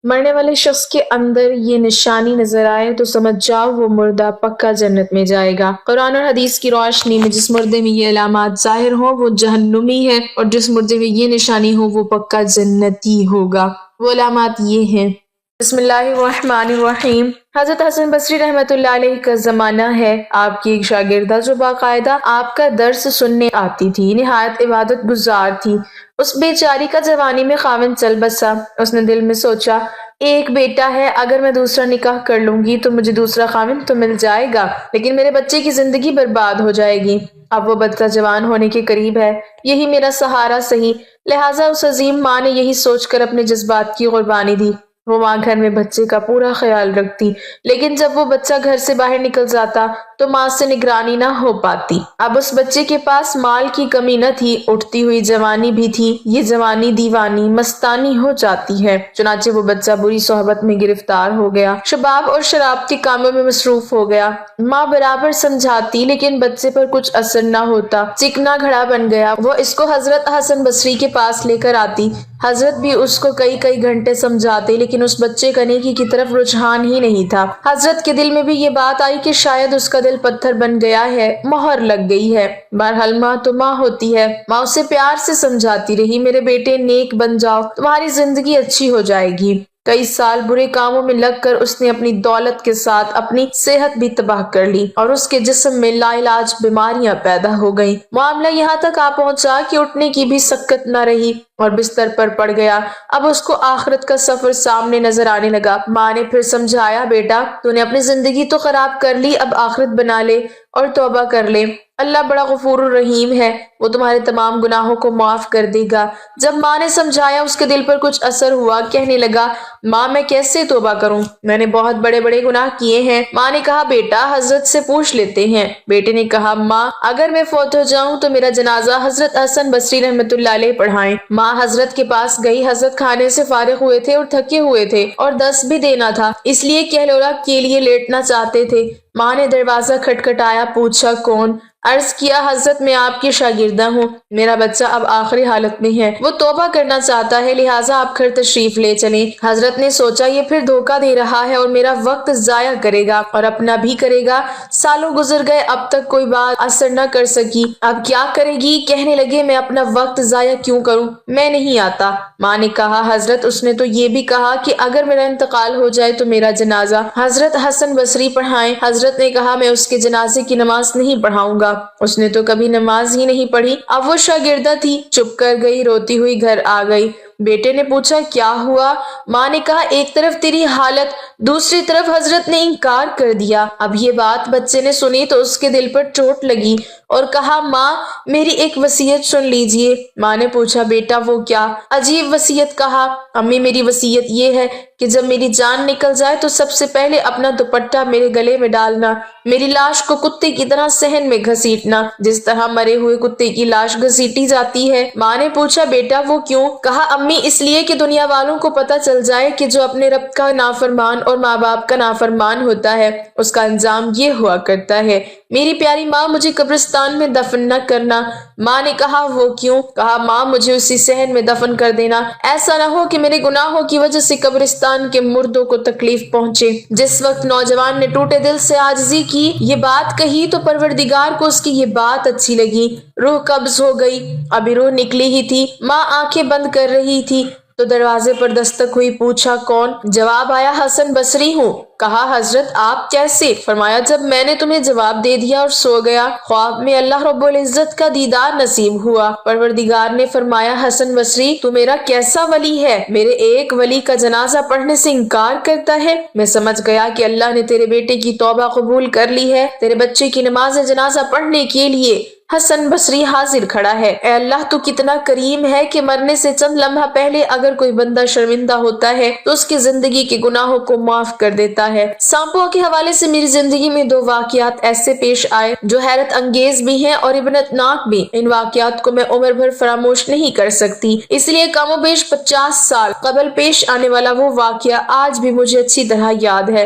مرنے والے شخص کے اندر یہ نشانی نظر آئے تو سمجھ جاؤ وہ مردہ پکا جنت میں جائے گا۔ قرآن اور حدیث کی روشنی میں جس مردے میں یہ علامات ظاہر ہوں وہ جہنمی ہے، اور جس مردے میں یہ نشانی ہو وہ پکا جنتی ہوگا۔ وہ علامات یہ ہیں۔ بسم اللہ الرحمن الرحیم۔ حضرت حسن بصری رحمۃ اللہ علیہ کا زمانہ ہے۔ آپ کی ایک شاگردہ جو باقاعدہ آپ کا درس سننے آتی تھی، نہایت عبادت گزار تھی۔ اس بیچاری کا جوانی میں خاوند چل بسا۔ اس نے دل میں سوچا، ایک بیٹا ہے، اگر میں دوسرا نکاح کر لوں گی تو مجھے دوسرا خاوند تو مل جائے گا، لیکن میرے بچے کی زندگی برباد ہو جائے گی۔ اب وہ بچہ جوان ہونے کے قریب ہے، یہی میرا سہارا سہی۔ لہٰذا اس عظیم ماں نے یہی سوچ کر اپنے جذبات کی قربانی دی۔ وہ ماں گھر میں بچے کا پورا خیال رکھتی، لیکن جب وہ بچہ گھر سے باہر نکل جاتا تو ماں سے نگرانی نہ ہو پاتی۔ اب اس بچے کے پاس مال کی کمی نہ تھی، اٹھتی ہوئی جوانی بھی تھی۔ یہ جوانی دیوانی مستانی ہو جاتی ہے، چنانچہ وہ بچہ بری صحبت میں گرفتار ہو گیا، شباب اور شراب کے کاموں میں مصروف ہو گیا۔ ماں برابر سمجھاتی لیکن بچے پر کچھ اثر نہ ہوتا، چکنا گھڑا بن گیا۔ وہ اس کو حضرت حسن بصری کے پاس لے کر آتی، حضرت بھی اس کو کئی گھنٹے سمجھاتے، لیکن اس بچے کا نیکی کی طرف رجحان ہی نہیں تھا۔ حضرت کے دل میں بھی یہ بات آئی کہ شاید اس کا دل پتھر بن گیا ہے، مہر لگ گئی ہے۔ بہرحال ماں تو ماں ہوتی ہے۔ ماں اسے پیار سے سمجھاتی رہی، میرے بیٹے نیک بن جاؤ، تمہاری زندگی اچھی ہو جائے گی۔ کئی سال برے کاموں میں لگ کر اس نے اپنی دولت کے ساتھ اپنی صحت بھی تباہ کر لی، اور اس کے جسم میں لا علاج بیماریاں پیدا ہو گئیں۔ معاملہ یہاں تک آ پہنچا کہ اٹھنے کی بھی سکت نہ رہی اور بستر پر پڑ گیا۔ اب اس کو آخرت کا سفر سامنے نظر آنے لگا۔ ماں نے پھر سمجھایا، بیٹا تو نے اپنی زندگی تو خراب کر لی، اب آخرت بنا لے اور توبہ کر لے۔ اللہ بڑا غفور الرحیم ہے، وہ تمہارے تمام گناہوں کو معاف کر دے گا۔ جب ماں نے سمجھایا اس کے دل پر کچھ اثر ہوا، کہنے لگا، ماں میں کیسے توبہ کروں؟ میں نے بہت بڑے بڑے گناہ کیے ہیں۔ ماں نے کہا، بیٹا حضرت سے پوچھ لیتے ہیں۔ بیٹے نے کہا، ماں اگر میں فوت ہو جاؤں تو میرا جنازہ حضرت حسن بصری رحمۃ اللہ علیہ پڑھائیں۔ ماں حضرت کے پاس گئی۔ حضرت کھانے سے فارغ ہوئے تھے اور تھکے ہوئے تھے، اور دس بھی دینا تھا، اس لیے کہلولہ کے لیے لیٹنا چاہتے تھے۔ ماں نے دروازہ کھٹکھٹایا، پوچھا، کون؟ عرض کیا، حضرت میں آپ کی شاگردہ ہوں، میرا بچہ اب آخری حالت میں ہے، وہ توبہ کرنا چاہتا ہے، لہٰذا آپ گھر تشریف لے چلیں۔ حضرت نے سوچا، یہ پھر دھوکہ دے رہا ہے اور میرا وقت ضائع کرے گا اور اپنا بھی کرے گا۔ سالوں گزر گئے، اب تک کوئی بات اثر نہ کر سکی۔ اب کیا کرے گی؟ کہنے لگے، میں اپنا وقت ضائع کیوں کروں، میں نہیں آتا۔ ماں نے کہا، حضرت اس نے تو یہ بھی کہا کہ اگر میرا انتقال ہو جائے تو میرا جنازہ حضرت حسن بصری پڑھائیں۔ حضرت نے کہا، میں اس کے جنازے کی نماز نہیں پڑھاؤں گا، اس نے تو کبھی نماز ہی نہیں پڑھی۔ اب وہ شاگردہ تھی، چپ کر گئی، روتی ہوئی گھر آ گئی۔ بیٹے نے پوچھا، کیا ہوا؟ ماں نے کہا، ایک طرف تیری حالت، دوسری طرف حضرت نے انکار کر دیا۔ اب یہ بات بچے نے سنی تو اس کے دل پر چوٹ لگی اور کہا، ماں میری ایک وصیت سن لیجئے۔ ماں نے پوچھا، بیٹا وہ کیا؟ عجیب وصیت کہا۔ امی میری وصیت یہ ہے کہ جب میری جان نکل جائے تو سب سے پہلے اپنا دوپٹہ میرے گلے میں ڈالنا، میری لاش کو کتے کی طرح صحن میں گھسیٹنا، جس طرح مرے ہوئے کتے کی لاش گھسیٹی جاتی ہے۔ ماں نے پوچھا، بیٹا وہ کیوں؟ کہا، امی اس لیے کہ دنیا والوں کو پتہ چل جائے کہ جو اپنے رب کا نافرمان اور ماں باپ کا نافرمان ہوتا ہے اس کا انجام یہ ہوا کرتا ہے۔ میری پیاری ماں مجھے قبرستان میں دفن نہ کرنا۔ ماں نے کہا، وہ کیوں؟ کہا، ماں مجھے اسی صحن میں دفن کر دینا، ایسا نہ ہو کہ میرے گناہوں کی وجہ سے قبرستان کے مردوں کو تکلیف پہنچے۔ جس وقت نوجوان نے ٹوٹے دل سے عاجزی کی یہ بات کہی تو پروردگار کو اس کی یہ بات اچھی لگی، روح قبض ہو گئی۔ ابھی روح نکلی ہی تھی، ماں آنکھیں بند کر رہی تھی تو دروازے پر دستک ہوئی۔ پوچھا، کون؟ جواب آیا، حسن بصری ہوں۔ کہا، حضرت آپ کیسے؟ فرمایا، جب میں نے تمہیں جواب دے دیا اور سو گیا، خواب میں اللہ رب العزت کا دیدار نصیب ہوا۔ پروردگار نے فرمایا، حسن بصری تو میرا کیسا ولی ہے، میرے ایک ولی کا جنازہ پڑھنے سے انکار کرتا ہے؟ میں سمجھ گیا کہ اللہ نے تیرے بیٹے کی توبہ قبول کر لی ہے، تیرے بچے کی نماز جنازہ پڑھنے کے لیے حسن بصری حاضر کھڑا ہے۔ اے اللہ تو کتنا کریم ہے کہ مرنے سے چند لمحہ پہلے اگر کوئی بندہ شرمندہ ہوتا ہے تو اس کی زندگی کے گناہوں کو معاف کر دیتا ہے۔ سانپوں کے حوالے سے میری زندگی میں دو واقعات ایسے پیش آئے جو حیرت انگیز بھی ہیں اور عبرتناک بھی۔ ان واقعات کو میں عمر بھر فراموش نہیں کر سکتی، اس لیے کم و بیش 50 سال قبل پیش آنے والا وہ واقعہ آج بھی مجھے اچھی طرح یاد ہے۔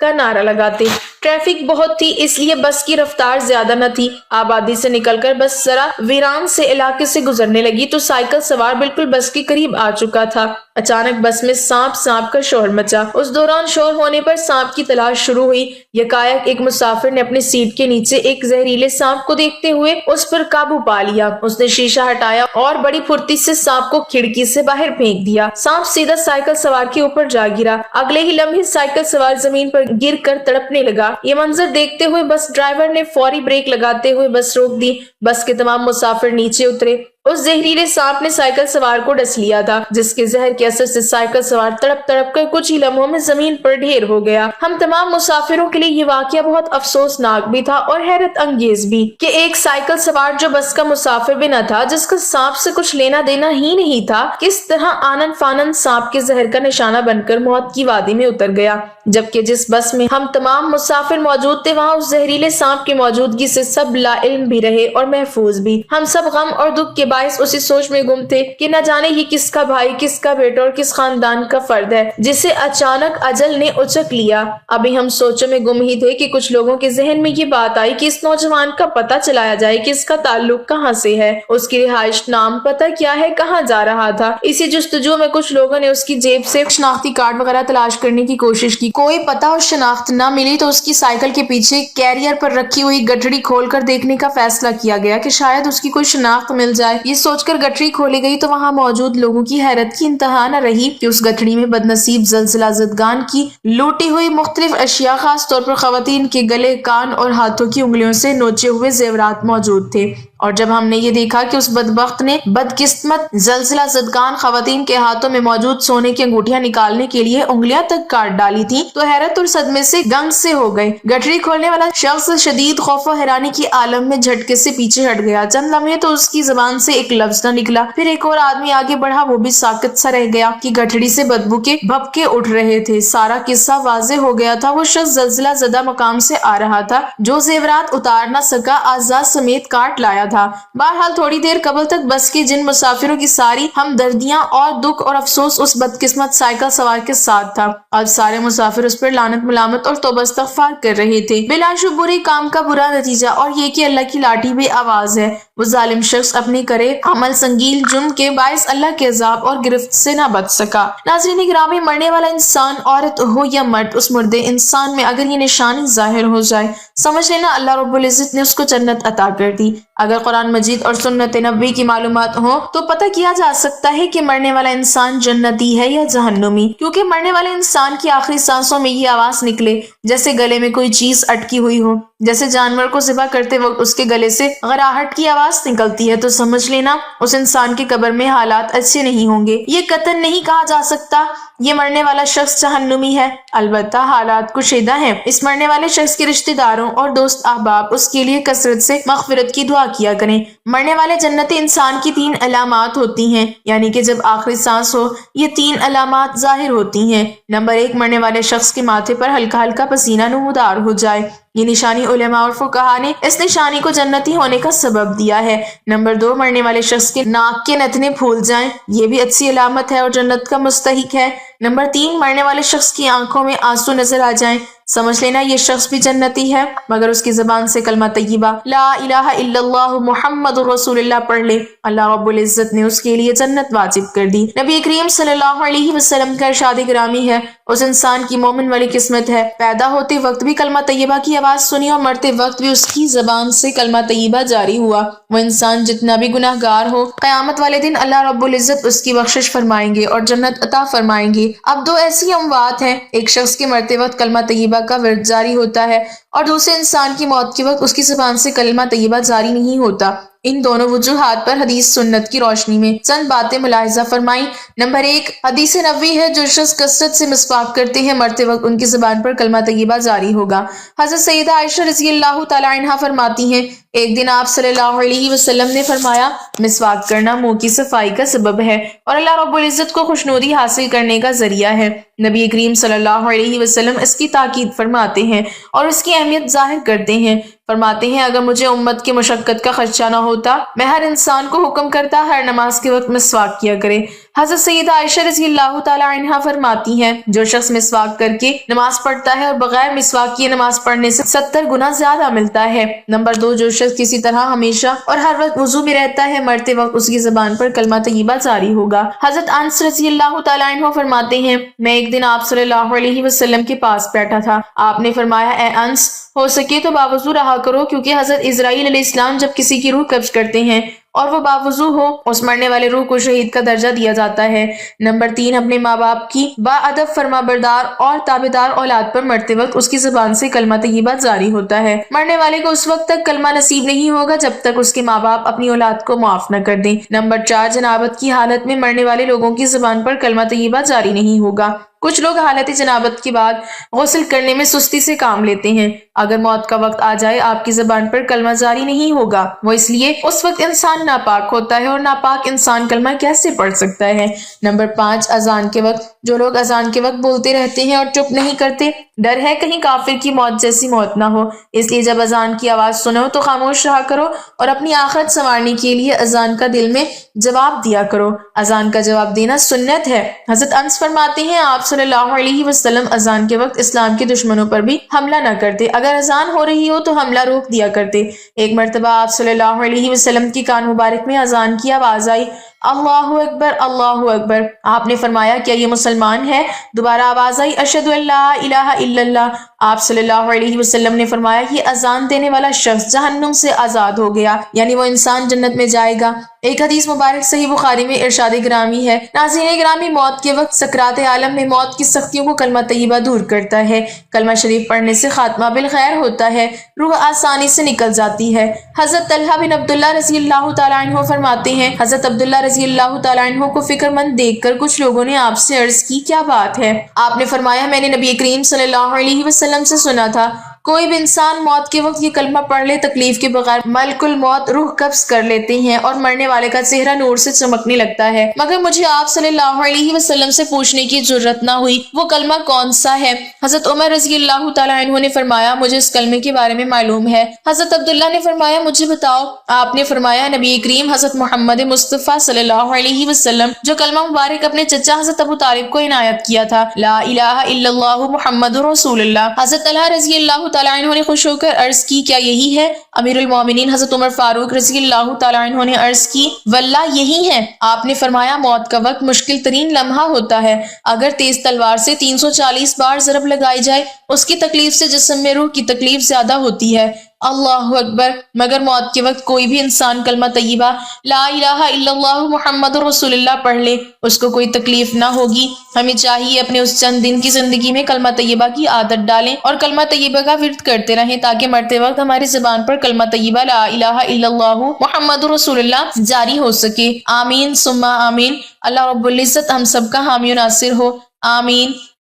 کا نعرہ لگاتے۔ ٹریفک بہت تھی اس لیے بس کی رفتار زیادہ نہ تھی۔ آبادی سے نکل کر بس ذرا ویران سے علاقے سے گزرنے لگی تو سائیکل سوار بالکل بس کے قریب آ چکا تھا۔ اچانک بس میں سانپ سانپ کا شور مچا۔ اس دوران شور ہونے پر سانپ کی تلاش شروع ہوئی۔ یکایک ایک مسافر نے اپنی سیٹ کے نیچے ایک زہریلے سانپ کو دیکھتے ہوئے اس پر قابو پا لیا۔ اس نے شیشہ ہٹایا اور بڑی پھرتی سے سانپ کو کھڑکی سے باہر پھینک دیا۔ سانپ سیدھا سائیکل سوار کے اوپر جا گرا۔ اگلے ہی لمحے سائیکل سوار زمین پر گر کر تڑپنے لگا۔ یہ منظر دیکھتے ہوئے بس ڈرائیور نے فوری بریک لگاتے ہوئے بس روک دی۔ بس کے تمام مسافر نیچے اترے۔ اس زہریلے سانپ نے سائیکل سوار کو ڈس لیا تھا، جس کے زہر کے اثر سے سائیکل سوار تڑپ تڑپ کر کچھ ہی لمحوں میں زمین پر ڈھیر ہو گیا۔ ہم تمام مسافروں کے لیے یہ واقعہ بہت افسوسناک بھی تھا اور حیرت انگیز بھی کہ ایک سائیکل سوار جو بس کا مسافر بھی نہ تھا، جس کا سانپ سے کچھ لینا دینا ہی نہیں تھا، کس طرح آنن فانن سانپ کے زہر کا نشانہ بن کر موت کی وادی میں اتر گیا، جبکہ جس بس میں ہم تمام مسافر موجود تھے وہاں اس زہریلے سانپ کی موجودگی سے سب لا علم بھی رہے اور محفوظ بھی۔ ہم سب غم اور دکھ کے باعث اسی سوچ میں گم تھے کہ نہ جانے یہ کس کا بھائی، کس کا بیٹا اور کس خاندان کا فرد ہے جسے اچانک اجل نے اچک لیا۔ ابھی ہم سوچوں میں گم ہی تھے کہ کچھ لوگوں کے ذہن میں یہ بات آئی کہ اس نوجوان کا پتہ چلایا جائے کہ اس کا تعلق کہاں سے ہے، اس کی رہائش، نام، پتہ کیا ہے، کہاں جا رہا تھا۔ اسی جستجو میں کچھ لوگوں نے اس کی جیب سے شناختی کارڈ وغیرہ تلاش کرنے کی کوشش کی۔ کوئی پتہ اور شناخت نہ ملی تو اس کی سائیکل کے پیچھے کیریئر پر رکھی ہوئی گٹھڑی کھول کر دیکھنے کا فیصلہ کیا گیا کہ شاید اس کی کوئی شناخت مل جائے۔ یہ سوچ کر گٹھڑی کھولی گئی تو وہاں موجود لوگوں کی حیرت کی انتہا نہ رہی کہ اس گٹھڑی میں بدنصیب زلزلہ زدگان کی لوٹی ہوئی مختلف اشیاء، خاص طور پر خواتین کے گلے، کان اور ہاتھوں کی انگلیوں سے نوچے ہوئے زیورات موجود تھے۔ اور جب ہم نے یہ دیکھا کہ اس بدبخت نے بدقسمت زلزلہ زدگان خواتین کے ہاتھوں میں موجود سونے کی انگوٹھیاں نکالنے کے لیے انگلیاں تک کاٹ ڈالی تھی تو حیرت اور صدمے سے گنگ سے ہو گئے۔ گٹھڑی کھولنے والا شخص شدید خوف و حیرانی کی عالم میں جھٹکے سے پیچھے ہٹ گیا۔ چند لمحے تو اس کی زبان سے ایک لفظ نہ نکلا۔ پھر ایک اور آدمی آگے بڑھا، وہ بھی ساکت سا رہ گیا کہ گٹھڑی سے بدبو کے بھپکے اٹھ رہے تھے۔ سارا قصہ واضح ہو گیا تھا۔ وہ شخص زلزلہ زدہ مقام سے آ رہا تھا جو زیورات اتار نہ سکا، اعضاء سمیت کاٹ لایا تھا۔ بہرحال تھوڑی دیر قبل تک بس کے جن مسافروں کی ساری ہمدردیاں اور دکھ اور افسوس اس بدقسمت سائیکل سوار کے ساتھ تھا، اب سارے مسافر اس پر لعنت ملامت اور توبہ استغفار کر رہے تھے۔ بلا شبہ برے کام کا برا نتیجہ اور یہ کہ اللہ کی لاٹھی بے آواز ہے۔ وہ ظالم شخص اپنے کرے عمل سنگین جرم کے باعث اللہ کے عذاب اور گرفت سے نہ بچ سکا۔ ناظرین گرامی، مرنے والا انسان عورت ہو یا مرد، اس مردے انسان میں اگر یہ نشانی ظاہر ہو جائے، سمجھ لینا اللہ رب العزت نے اس کو جنت عطا کر دی۔ اگر قرآن مجید اور سنت نبوی کی معلومات ہوں تو پتہ کیا جا سکتا ہے کہ مرنے والا انسان جنتی ہے یا جہنمی، کیونکہ مرنے والے انسان کی آخری سانسوں میں یہ آواز نکلے جیسے گلے میں کوئی چیز اٹکی ہوئی ہو، جیسے جانور کو ذبح کرتے وقت اس کے گلے سے غراہٹ کی آواز نکلتی ہے، تو سمجھ لینا اس انسان کی قبر میں حالات اچھے نہیں ہوں گے۔ یہ قطعاً نہیں کہا جا سکتا یہ مرنے والا شخص جہنمی ہے، البتہ حالات کشیدہ ہیں۔ اس مرنے والے شخص کے رشتہ داروں اور دوست احباب اس کے لیے کثرت سے مغفرت کی دعا کیا کریں۔ مرنے والے جنتی انسان کی 3 علامات ہوتی ہیں، یعنی کہ جب آخری سانس ہو یہ 3 علامات ظاہر ہوتی ہیں۔ نمبر 1، مرنے والے شخص کے ماتھے پر ہلکا ہلکا پسینہ نمودار ہو جائے، یہ نشانی علماء اور فقہاء نے اس نشانی کو جنتی ہونے کا سبب دیا ہے۔ نمبر 2، مرنے والے شخص کے ناک کے نتنے پھول جائیں، یہ بھی اچھی علامت ہے اور جنت کا مستحق ہے۔ نمبر 3، مرنے والے شخص کی آنکھوں میں آنسو نظر آ جائیں، سمجھ لینا یہ شخص بھی جنتی ہے، مگر اس کی زبان سے کلمہ طیبہ لا الہ الا اللہ محمد رسول اللہ پڑھ لے، اللہ رب العزت نے اس کے لیے جنت واجب کر دی۔ نبی کریم صلی اللہ علیہ وسلم کا ارشاد گرامی ہے، اس انسان کی مومن والی قسمت ہے، پیدا ہوتے وقت بھی کلمہ طیبہ کی آواز سنی اور مرتے وقت بھی اس کی زبان سے کلمہ طیبہ جاری ہوا۔ وہ انسان جتنا بھی گناہ گار ہو، قیامت والے دن اللہ رب العزت اس کی بخشش فرمائیں گے اور جنت عطا فرمائیں گے۔ اب 2 ایسی اموات ہیں، ایک شخص کے مرتے وقت کلمہ طیبہ کا ورد جاری ہوتا ہے اور دوسرے انسان کی موت کے وقت اس کی زبان سے کلمہ طیبہ جاری نہیں ہوتا۔ ان دونوں وجوہات پر حدیث سنت کی روشنی میں چند باتیں ملاحظہ فرمائیں۔ نمبر 1، حدیث نبوی ہے، جو شخص کثرت سے مسواک کرتے ہیں مرتے وقت ان کی زبان پر کلمہ طیبہ جاری ہوگا۔ حضرت سیدہ عائشہ رضی اللہ تعالی عنہا فرماتی ہیں، ایک دن آپ صلی اللہ علیہ وسلم نے فرمایا، مسواک کرنا منہ کی صفائی کا سبب ہے اور اللہ رب العزت کو خوشنودی حاصل کرنے کا ذریعہ ہے۔ نبی کریم صلی اللہ علیہ وسلم اس کی تاکید فرماتے ہیں اور اس کی اہمیت ظاہر کرتے ہیں۔ فرماتے ہیں، اگر مجھے امت کی مشقت کا خدشہ نہ ہوتا، میں ہر انسان کو حکم کرتا ہر نماز کے وقت مسواک کیا کرے۔ حضرت سیدہ عائشہ رضی اللہ تعالی عنہا فرماتی ہیں جو شخص مسواک کر کے نماز پڑھتا ہے اور بغیر مسواک کیے نماز پڑھنے سے 70 گنا زیادہ ملتا ہے۔ نمبر 2، جو شخص کسی طرح ہمیشہ اور ہر وقت وضو میں رہتا ہے مرتے وقت اس کی زبان پر کلمہ طیبہ جاری ہوگا۔ حضرت انس رضی اللہ تعالی عنہ فرماتے ہیں میں ایک دن آپ صلی اللہ علیہ وسلم کے پاس بیٹھا تھا، آپ نے فرمایا اے انس ہو سکے تو باوضو رہا کرو، کیونکہ حضرت اسرائیل علیہ السلام جب کسی کی روح قبض کرتے ہیں اور وہ باوضو ہو اس مرنے والے روح کو شہید کا درجہ دیا جاتا ہے۔ نمبر 3، اپنے ماں باپ کی با ادب فرما بردار اور تابعدار اولاد پر مرتے وقت اس کی زبان سے کلمہ طیبہ جاری ہوتا ہے۔ مرنے والے کو اس وقت تک کلمہ نصیب نہیں ہوگا جب تک اس کے ماں باپ اپنی اولاد کو معاف نہ کر دیں۔ نمبر 4، جنابت کی حالت میں مرنے والے لوگوں کی زبان پر کلمہ طیبہ جاری نہیں ہوگا۔ کچھ لوگ حالت جنابت کے بعد غسل کرنے میں سستی سے کام لیتے ہیں، اگر موت کا وقت آ جائے آپ کی زبان پر کلمہ جاری نہیں ہوگا، وہ اس لیے اس وقت انسان ناپاک ہوتا ہے، اور ناپاک انسان کلمہ کیسے پڑھ سکتا ہے۔ نمبر 5، اذان کے وقت جو لوگ اذان کے وقت بولتے رہتے ہیں اور چپ نہیں کرتے، ڈر ہے کہیں کافر کی موت جیسی موت نہ ہو، اس لیے جب اذان کی آواز سنو تو خاموش رہا کرو اور اپنی آخرت سنوارنے کے لیے اذان کا دل میں جواب دیا کرو۔ اذان کا جواب دینا سنت ہے۔ حضرت انس فرماتے ہیں آپ صلی اللہ علیہ وسلم اذان کے وقت اسلام کے دشمنوں پر بھی حملہ نہ کرتے، اگر اذان ہو رہی ہو تو حملہ روک دیا کرتے۔ ایک مرتبہ آپ صلی اللہ علیہ وسلم کی کان مبارک میں اذان کی آواز آئی اللہ اکبر اللہ اکبر، آپ نے فرمایا کیا یہ مسلمان ہے؟ دوبارہ آواز آئی اشہد ان لا الہ الا اللہ، آپ صلی اللہ علیہ وسلم نے فرمایا یہ اذان دینے والا شخص جہنم سے آزاد ہو گیا، یعنی وہ انسان جنت میں جائے گا۔ ایک حدیث مبارک صحیح بخاری میں ارشاد گرامی ہے، ناظرین گرامی موت کے وقت سکرات عالم میں موت کی سختیوں کو کلمہ طیبہ دور کرتا ہے۔ کلمہ شریف پڑھنے سے خاتمہ بالخیر ہوتا ہے، روح آسانی سے نکل جاتی ہے۔ حضرت طلحہ بن عبداللہ رضی اللہ تعالیٰ عنہ فرماتے ہیں حضرت عبداللہ رضی اللہ تعالیٰ عنہ کو فکر مند دیکھ کر کچھ لوگوں نے آپ سے عرض کی کیا بات ہے؟ آپ نے فرمایا میں نے نبی کریم صلی اللہ علیہ وسلم سے سنا تھا کوئی بھی انسان موت کے وقت یہ کلمہ پڑھ لے تکلیف کے بغیر ملک الموت روح قبض کر لیتے ہیں اور مرنے والے کا چہرہ نور سے چمکنے لگتا ہے، مگر مجھے آپ صلی اللہ علیہ وسلم سے پوچھنے کی جرت نہ ہوئی وہ کلمہ کون سا ہے۔ حضرت عمر رضی اللہ تعالیٰ عنہ نے فرمایا مجھے اس کلمے کے بارے میں معلوم ہے۔ حضرت عبداللہ نے فرمایا مجھے بتاؤ، آپ نے فرمایا نبی کریم حضرت محمد مصطفیٰ صلی اللہ علیہ وسلم جو کلمہ مبارک اپنے چچا حضرت ابو طالب کو عنایت کیا تھا، لا الہ الا اللہ محمد رسول اللہ۔ حضرت طلحہ رضی اللہ تعالیٰ عنہ نے خوش ہو کر عرض کی کیا یہی ہے؟ امیر المومنین حضرت عمر فاروق رضی اللہ تعالیٰ عنہ نے عرض کی واللہ یہی ہے۔ آپ نے فرمایا موت کا وقت مشکل ترین لمحہ ہوتا ہے، اگر تیز تلوار سے 340 بار ضرب لگائی جائے اس کی تکلیف سے جسم میں روح کی تکلیف زیادہ ہوتی ہے۔ اللہ اکبر، مگر موت کے وقت کوئی بھی انسان کلمہ طیبہ لا الہ الا اللہ محمد رسول اللہ پڑھ لے اس کو کوئی تکلیف نہ ہوگی۔ ہمیں چاہیے اپنے اس چند دن کی زندگی میں کلمہ طیبہ کی عادت ڈالیں اور کلمہ طیبہ کا ورد کرتے رہیں تاکہ مرتے وقت ہماری زبان پر کلمہ طیبہ لا الہ الا اللہ محمد رسول اللہ جاری ہو سکے۔ آمین ثم آمین۔ اللہ رب العزت ہم سب کا حامی و ناصر ہو، آمین۔